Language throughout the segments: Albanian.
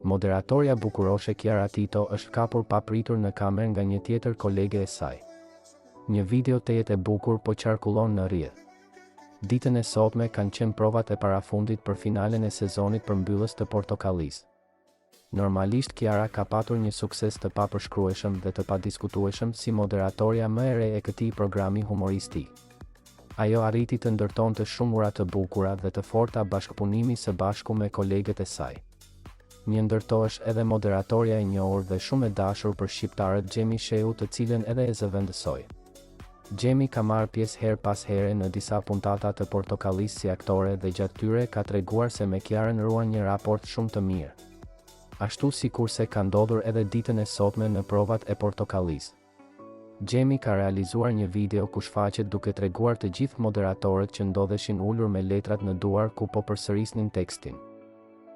Moderatorja bukuroshe Kiara Tito është kapur papritur në kamerë nga një tjetër kolege e saj. Një video të jetë e bukur po qarkullon në rrjet. Ditën e sotme kanë qenë provat e parafundit për finalen e sezonit përmbyllës të Portokallisë. Normalisht Kiara ka patur një sukses të papërshkrueshëm dhe të padiskutueshëm si moderatorja më e re e këtij programi humoristik. Ajo arriti të ndërtonte shumë ura të bukura dhe të forta bashkëpunimi së bashku me kolegët e saj. Një ndërto është edhe moderatorja e njohur dhe shumë e dashur për shqiptarët Xhemi Shehu, të cilën edhe e zëvendësoi. Xhemi ka marrë pjesë her pas here në disa puntata të Portokallisë si aktore dhe gjatë tyre ka treguar se me Kiarën ruan një raport shumë të mirë. Ashtu sikurse ka ndodhur edhe ditën e sotme në provat e Portokallisë. Xhemi ka realizuar një video ku shfaqet duke treguar të gjithë moderatorët që ndodheshin ulur me letrat në duar ku po përsërisnin tekstin.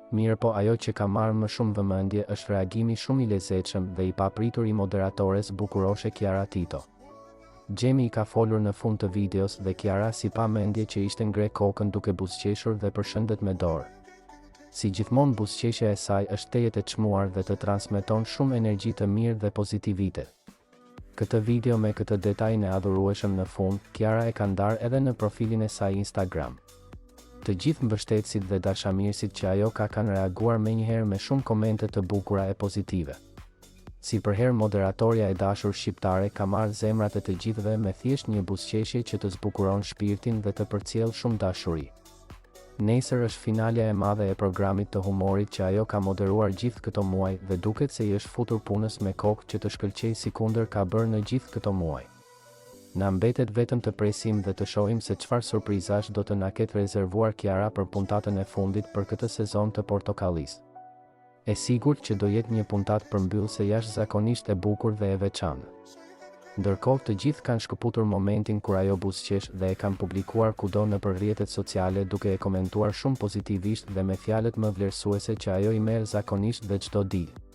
Mirë po ajo që ka marrë më shumë vëmendje është reagimi shumë i lezetshëm dhe i papritur i moderatores bukuroshe Kiara Tito. Xhemi i ka folur në fund të videos dhe Kiara si pa mendje që ishte ngre kokën duke buzëqeshur dhe përshëndet me dorë. Si gjithmonë buzëqeshja e saj është tejet e çmuar dhe të transmeton shumë energji të mirë dhe pozitivitet. Këtë video me këtë detajin e adhurueshëm në fund, Kiara e ka ndarë edhe në profilin e saj Instagram. Të gjithë mbështetësit dhe dashamirësit që ajo ka kanë reaguar menjëherë me shumë komente të bukura e pozitive. Si përherë moderatorja e dashur shqiptare ka marrë zemrat e të gjithëve me thjesht një buzëqeshje që të zbukuron shpirtin dhe të përcjell shumë dashuri. Nesër është finalja e madhe e programit të humorit që ajo ka moderuar gjithë këto muaj dhe duket se i është futur punës me kokë që të shkëlqej sikundër ka bërë në gjithë këto muaj. Na mbetet vetëm të presim dhe të shohim se çfarë surprizash do të na ketë rezervuar Kiara për puntatën e fundit për këtë sezon të Portokallisë. E sigurt që do jetë një puntatë përmbyllëse jashtëzakonisht e bukur dhe e veçantë. Ndërkohë të gjithë kanë shkëputur momentin kur ajo buzëqesh dhe e kanë publikuar kudo nëpër rrjetet sociale duke e komentuar shumë pozitivisht dhe me fjalët më vlerësuese që ajo i merr zakonisht dhe çdo ditë.